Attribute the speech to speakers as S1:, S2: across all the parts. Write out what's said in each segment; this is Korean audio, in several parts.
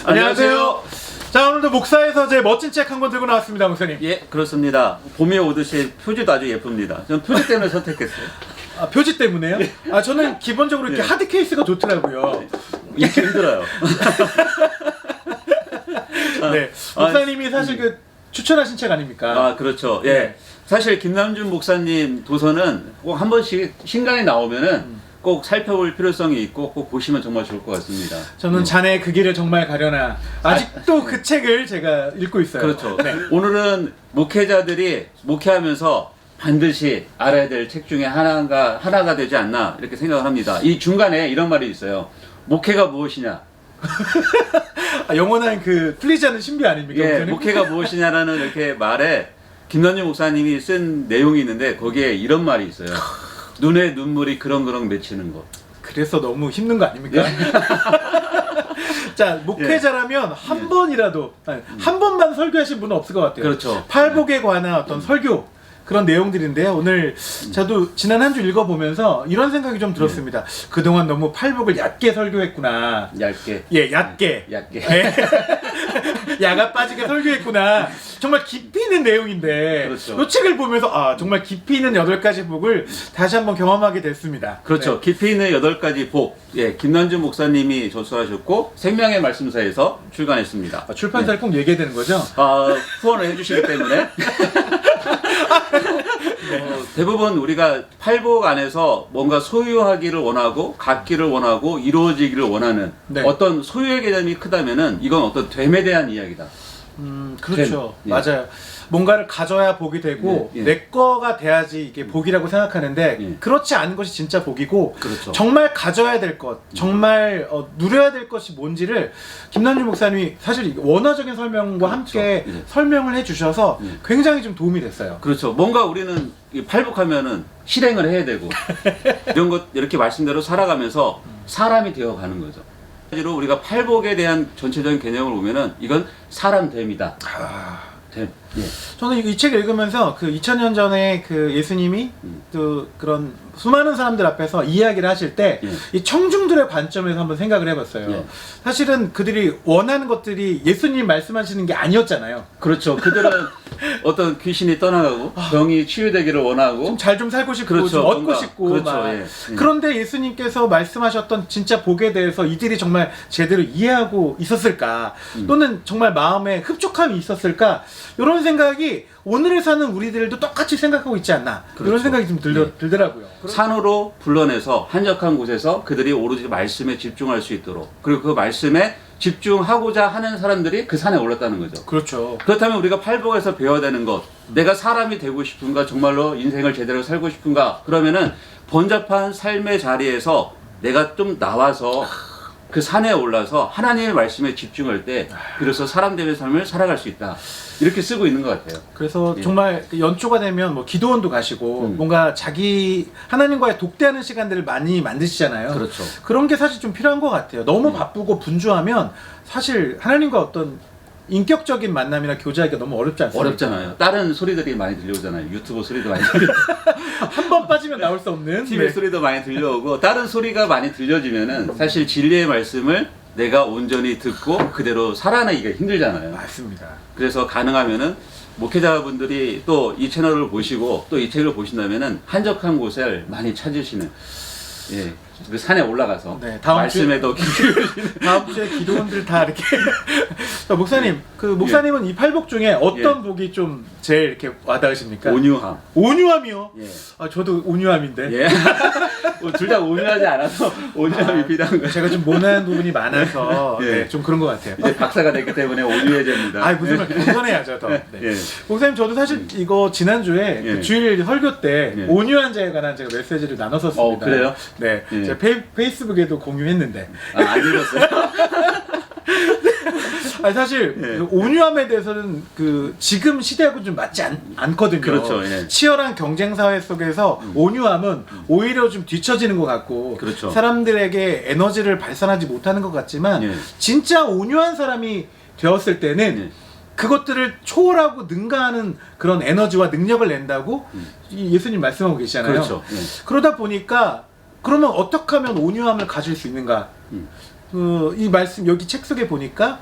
S1: 안녕하세요. 자, 오늘도 목사의 서재 멋진 책 한 권 들고 나왔습니다, 목사님.
S2: 예, 그렇습니다. 봄에 오듯이 표지도 아주 예쁩니다. 저는 표지 때문에 선택했어요.
S1: 아, 표지 때문에요? 아, 저는 기본적으로 이렇게 하드 케이스가 좋더라고요.
S2: 읽기 힘들어요.
S1: 네, 목사님이 사실 그 추천하신 책 아닙니까?
S2: 아, 그렇죠. 예.
S1: 네.
S2: 사실 김남준 목사님 도서는 꼭 한 번씩 신간에 나오면은 꼭 살펴볼 필요성이 있고 꼭 보시면 정말 좋을 것 같습니다.
S1: 저는 자네 그 길을 정말 가려나 아직도 그 책을 제가 읽고 있어요.
S2: 그렇죠.
S1: 네.
S2: 오늘은 목회자들이 목회하면서 반드시 알아야 될 책 중에 하나가 되지 않나 이렇게 생각을 합니다. 이 중간에 이런 말이 있어요. 목회가 무엇이냐?
S1: 아, 영원한 그 풀리지 않는 신비 아닙니까?
S2: 예,
S1: 목사님?
S2: 목회가 무엇이냐라는 이렇게 말에 김남준 목사님이 쓴 내용이 있는데 거기에 이런 말이 있어요. 눈에 눈물이 그렁그렁 맺히는 것.
S1: 그래서 너무 힘든 거 아닙니까? 자, 목회자라면 한 번이라도 아니, 한 번만 설교하신 분은 없을 것 같아요.
S2: 그렇죠.
S1: 팔복에 관한 어떤 설교 그런 내용들인데요. 오늘 저도 지난 한 주 읽어보면서 이런 생각이 좀 들었습니다. 그동안 너무 팔복을 얕게 설교했구나.
S2: 얇게.
S1: 예, 얕게.
S2: 얇게.
S1: 예. 야가 빠지게 설교했구나. 정말 깊이 있는 내용인데
S2: 그렇죠.
S1: 이 책을 보면서 아, 정말 깊이 있는 8가지 복을 다시 한번 경험하게 됐습니다.
S2: 그렇죠. 깊이 있는 8가지 복. 예, 김남준 목사님이 저술하셨고 생명의 말씀사에서 출간했습니다.
S1: 아, 출판사를 꼭 얘기해야 되는 거죠?
S2: 아, 후원을 해주시기 때문에 대부분 우리가 팔복 안에서 뭔가 소유하기를 원하고 갖기를 원하고 이루어지기를 원하는
S1: 네.
S2: 어떤 소유의 개념이 크다면은 이건 어떤 됨에 대한 이야기다.
S1: 그렇죠.
S2: 예.
S1: 맞아요. 뭔가를 가져야 복이 되고
S2: 예, 예.
S1: 내 거가 돼야지 이게 복이라고 생각하는데
S2: 예.
S1: 그렇지 않은 것이 진짜 복이고
S2: 그렇죠.
S1: 정말 가져야 될 것, 정말 누려야 될 것이 뭔지를 김남준 목사님이 사실 원어적인 설명과
S2: 그렇죠.
S1: 함께
S2: 예.
S1: 설명을 해주셔서
S2: 예.
S1: 굉장히 좀 도움이 됐어요.
S2: 그렇죠. 뭔가 우리는 이 팔복하면은 실행을 해야 되고 이런 것 이렇게 말씀대로 살아가면서 사람이 되어가는 거죠. 실제로 우리가 팔복에 대한 전체적인 개념을 보면은 이건 사람 됨이다. 됨. 예.
S1: 저는 이 책을 읽으면서 그 2000년 전에 그 예수님이 그 그런 수많은 사람들 앞에서 이야기를 하실 때 이 청중들의 관점에서 한번 생각을 해봤어요.
S2: 예.
S1: 사실은 그들이 원하는 것들이 예수님 말씀하시는 게 아니었잖아요.
S2: 그렇죠. 그들은 어떤 귀신이 떠나가고 병이 치유되기를 원하고
S1: 잘 좀 살고 싶고
S2: 그렇죠.
S1: 좀 얻고
S2: 뭔가,
S1: 싶고
S2: 그렇죠.
S1: 막.
S2: 예.
S1: 그런데 예수님께서 말씀하셨던 진짜 복에 대해서 이들이 정말 제대로 이해하고 있었을까 또는 정말 마음에 흡족함이 있었을까 이런 생각이 오늘을 사는 우리들도 똑같이 생각하고 있지 않나 이런
S2: 그렇죠.
S1: 생각이 좀 들더라고요.
S2: 산으로 불러내서 한적한 곳에서 그들이 오로지 말씀에 집중할 수 있도록 그리고 그 말씀에 집중하고자 하는 사람들이 그 산에 올랐다는 거죠.
S1: 그렇죠.
S2: 그렇다면 우리가 팔복에서 배워야 되는 것, 내가 사람이 되고 싶은가, 정말로 인생을 제대로 살고 싶은가, 그러면은 번잡한 삶의 자리에서 내가 좀 나와서 그 산에 올라서 하나님의 말씀에 집중할 때 비로소 사람됨의 삶을 살아갈 수 있다. 이렇게 쓰고 있는 것 같아요.
S1: 그래서
S2: 예.
S1: 정말 연초가 되면 뭐 기도원도 가시고 뭔가 자기 하나님과의 독대하는 시간들을 많이 만드시잖아요.
S2: 그렇죠.
S1: 그런 게 사실 좀 필요한 것 같아요. 너무 바쁘고 분주하면 사실 하나님과 어떤 인격적인 만남이나 교제하기가 너무 어렵지 않습니까?
S2: 어렵잖아요. 다른 소리들이 많이 들려오잖아요. 유튜브 소리도 많이 들려오고
S1: 한 번 빠지면 나올 수 없는
S2: TV
S1: 네.
S2: 소리도 많이 들려오고 다른 소리가 많이 들려지면은 사실 진리의 말씀을 내가 온전히 듣고 그대로 살아내기가 힘들잖아요.
S1: 맞습니다.
S2: 그래서 가능하면은 목회자분들이 또 이 채널을 보시고 또 이 책을 보신다면은 한적한 곳을 많이 찾으시는 예, 그 산에 올라가서
S1: 네, 다음
S2: 말씀에 더 기울이시는
S1: 다음 주에 기도원들 다 이렇게 자, 목사님, 그 목사님은 이 팔복 중에 어떤 복이 좀 제일 이렇게 와닿으십니까?
S2: 온유함.
S1: 온유함이요?
S2: 예.
S1: 아, 저도 온유함인데.
S2: 예. 둘 다 온유하지 않아서 온유함이 필요한 거예요.
S1: 제가 좀 모난 부분이 많아서
S2: 예.
S1: 네, 좀 그런 것 같아요.
S2: 이제 박사가 됐기 때문에 온유해집니다.
S1: 아, 무슨 말 겸손해야죠, 더. 네.
S2: 예.
S1: 목사님, 저도 사실 이거 지난주에
S2: 예.
S1: 그 주일 설교 때
S2: 예.
S1: 온유한 자에 관한 제가 메시지를 나눴었습니다.
S2: 그래요?
S1: 네.
S2: 예.
S1: 제가 페이스북에도 공유했는데.
S2: 아, 안 읽었어요?
S1: 아니, 사실
S2: 예.
S1: 그 온유함에 대해서는 그 지금 시대하고 좀 맞지 않거든요.
S2: 그렇죠, 예.
S1: 치열한 경쟁 사회 속에서 온유함은 오히려 좀 뒤처지는 것 같고
S2: 그렇죠.
S1: 사람들에게 에너지를 발산하지 못하는 것 같지만
S2: 예.
S1: 진짜 온유한 사람이 되었을 때는
S2: 예.
S1: 그것들을 초월하고 능가하는 그런 에너지와 능력을 낸다고 이 예수님 말씀하고 계시잖아요.
S2: 그렇죠. 예.
S1: 그러다 보니까 그러면 어떻게 하면 온유함을 가질 수 있는가? 이 말씀 여기 책 속에 보니까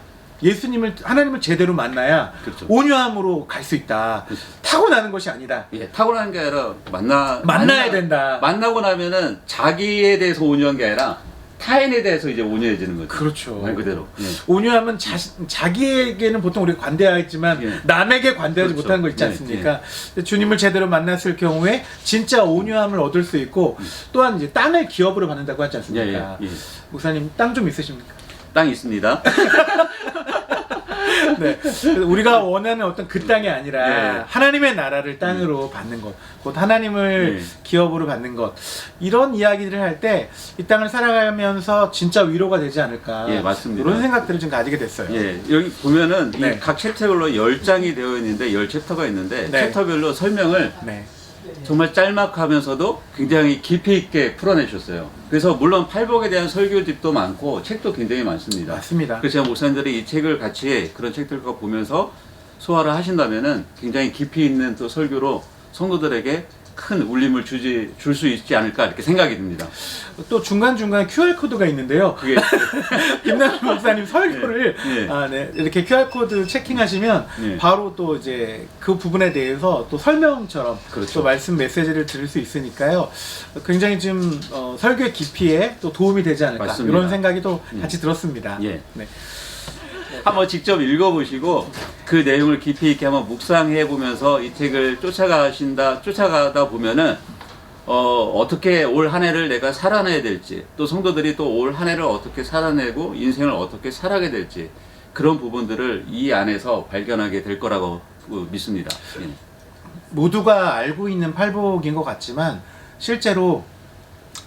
S1: 하나님을 제대로 만나야
S2: 그렇죠.
S1: 온유함으로 갈 수 있다.
S2: 그렇죠.
S1: 타고나는 것이 아니다.
S2: 예, 타고난 게 아니라
S1: 만나야 된다.
S2: 만나고 나면은 자기에 대해서 온유한 게 아니라 타인에 대해서 이제 온유해지는 거죠.
S1: 그렇죠.
S2: 말 그대로. 예.
S1: 온유함은 자기에게는 보통 우리가 관대하지만
S2: 예.
S1: 남에게 관대하지
S2: 그렇죠.
S1: 못하는 거 있지
S2: 예,
S1: 않습니까? 주님을 제대로 만났을 경우에 진짜 온유함을 얻을 수 있고 또한 이제 땅을 기업으로 받는다고 하지 않습니까?
S2: 예, 예, 예.
S1: 목사님 땅 좀 있으십니까?
S2: 땅 있습니다.
S1: 네. 그래서 우리가 원하는 어떤 그 땅이 아니라
S2: 예.
S1: 하나님의 나라를 땅으로 받는 것, 곧 하나님을
S2: 예.
S1: 기업으로 받는 것, 이런 이야기들을 할 때 이 땅을 살아가면서 진짜 위로가 되지 않을까.
S2: 예, 맞습니다.
S1: 이런 생각들을 좀 가지게 됐어요.
S2: 예, 여기 보면은
S1: 네.
S2: 이 각 챕터별로 10장이 되어 있는데 10챕터가 있는데
S1: 네.
S2: 챕터별로 설명을
S1: 네.
S2: 정말 짤막하면서도 굉장히 깊이 있게 풀어내셨어요. 그래서 물론 팔복에 대한 설교집도 많고 책도 굉장히 많습니다.
S1: 맞습니다.
S2: 그래서 제가 목사님들이 이 책을 같이 그런 책들과 보면서 소화를 하신다면은 굉장히 깊이 있는 또 설교로 성도들에게 큰 울림을 줄 수 있지 않을까 이렇게 생각이 듭니다.
S1: 또 중간중간 QR코드가 있는데요.
S2: 그게
S1: 김남준 목사님 설교를
S2: 예, 예.
S1: 네. 이렇게 QR코드 체킹하시면
S2: 예.
S1: 바로 또 이제 그 부분에 대해서 또 설명처럼
S2: 그렇죠.
S1: 또 말씀 메시지를 들을 수 있으니까요. 굉장히 좀 설교의 깊이에 또 도움이 되지 않을까
S2: 맞습니다.
S1: 이런 생각이 또 같이 들었습니다.
S2: 예.
S1: 네.
S2: 한번 직접 읽어보시고 그 내용을 깊이 있게 한번 묵상해 보면서 이 책을 쫓아가다 보면은 어떻게 올 한 해를 내가 살아내야 될지 또 성도들이 또 올 한 해를 어떻게 살아내고 인생을 어떻게 살아가게 될지 그런 부분들을 이 안에서 발견하게 될 거라고 믿습니다. 예.
S1: 모두가 알고 있는 팔복인 것 같지만 실제로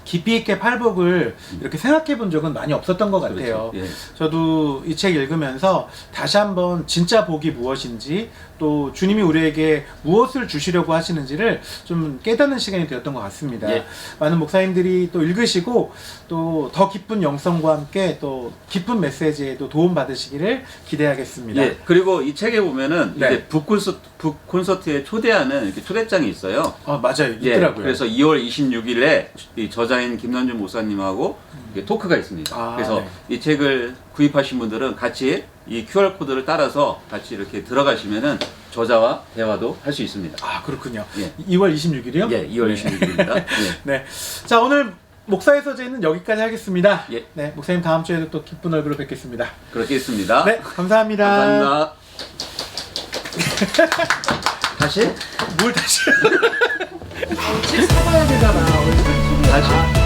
S1: 깊이 있게 팔복을 이렇게 생각해 본 적은 많이 없었던 것 같아요.
S2: 그렇죠. 예.
S1: 저도 이 책 읽으면서 다시 한번 진짜 복이 무엇인지 또 주님이 우리에게 무엇을 주시려고 하시는지를 좀 깨닫는 시간이 되었던 것 같습니다.
S2: 예.
S1: 많은 목사님들이 또 읽으시고 또 더 깊은 영성과 함께 또 깊은 메시지에도 도움 받으시기를 기대하겠습니다.
S2: 예. 그리고 이 책에 보면은
S1: 네.
S2: 이제 북 콘서트에 초대하는 이렇게 초대장이 있어요.
S1: 맞아요.
S2: 예,
S1: 있더라고요.
S2: 그래서 2월 26일에 이 저자인 김남준 목사님하고 이게 토크가 있습니다. 그래서
S1: 네.
S2: 이 책을 구입하신 분들은 같이 이 QR코드를 따라서 같이 이렇게 들어가시면은 저자와 대화도 할 수 있습니다.
S1: 그렇군요.
S2: 예.
S1: 2월 26일이요?
S2: 예, 2월 26일입니다. 예.
S1: 네. 자, 오늘 목사의 서재는 여기까지 하겠습니다.
S2: 예.
S1: 네, 목사님 다음 주에도 또 기쁜 얼굴로 뵙겠습니다.
S2: 그렇게 했습니다.
S1: 네, 감사합니다.
S2: 감사합니다. 다시?
S1: 뭘 다시? 책 사봐야 되잖아.
S2: 다시?